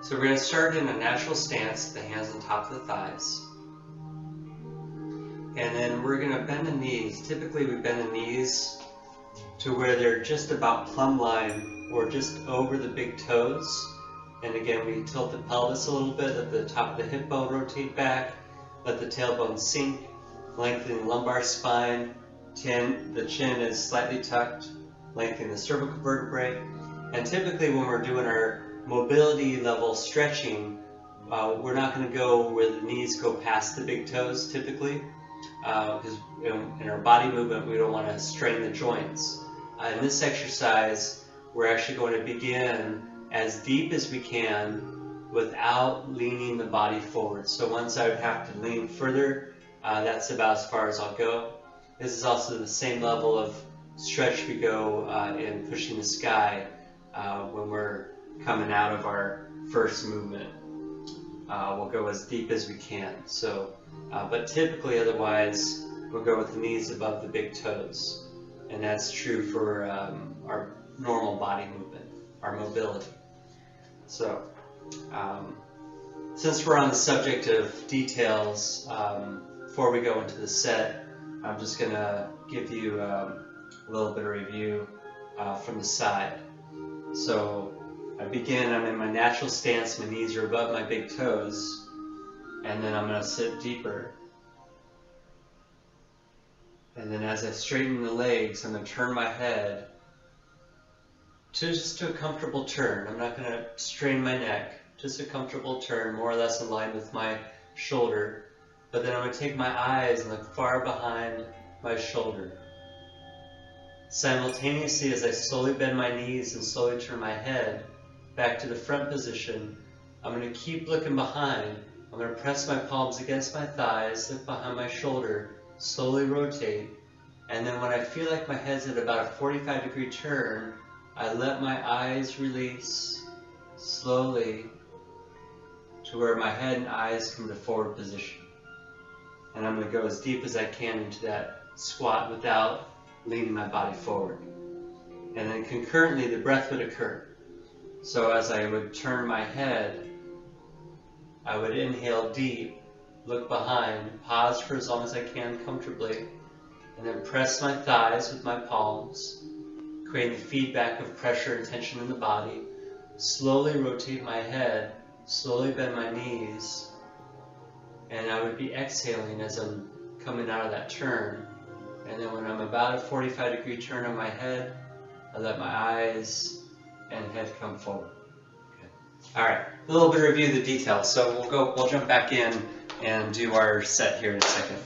So we're going to start in a natural stance, the hands on top of the thighs. And then we're going to bend the knees. Typically we bend the knees to where they're just about plumb line or just over the big toes. And again, we tilt the pelvis a little bit, let the top of the hip bone rotate back, let the tailbone sink, lengthen the lumbar spine, the chin is slightly tucked, lengthen the cervical vertebrae. And typically when we're doing our mobility level stretching, we're not going to go where the knees go past the big toes typically, because in our body movement we don't want to strain the joints. In this exercise, we're actually going to begin as deep as we can without leaning the body forward. So once I would have to lean further, that's about as far as I'll go. This is also the same level of stretch we go in pushing the sky when we're coming out of our first movement. We'll go as deep as we can. So, but typically otherwise we'll go with the knees above the big toes. And that's true for our normal body movement, our mobility. So, since we're on the subject of details, before we go into the set, I'm just going to give you a little bit of review from the side. So, I'm in my natural stance, my knees are above my big toes, and then I'm going to sit deeper. And then as I straighten the legs, I'm going to turn my head just to a comfortable turn. I'm not going to strain my neck, just a comfortable turn, more or less in line with my shoulder. But then I'm going to take my eyes and look far behind my shoulder. Simultaneously, as I slowly bend my knees and slowly turn my head back to the front position, I'm going to keep looking behind. I'm going to press my palms against my thighs, look behind my shoulder, slowly rotate, and then when I feel like my head's at about a 45-degree turn, I let my eyes release slowly to where my head and eyes come to forward position. And I'm going to go as deep as I can into that squat without leaning my body forward. And then concurrently the breath would occur. So as I would turn my head, I would inhale deep, look behind, pause for as long as I can comfortably, and then press my thighs with my palms, creating the feedback of pressure and tension in the body. Slowly rotate my head, slowly bend my knees, and I would be exhaling as I'm coming out of that turn. And then when I'm about a 45-degree turn on my head, I let my eyes and head come forward. Okay. All right, a little bit of review of the details. So we'll jump back in and do our set here in a second.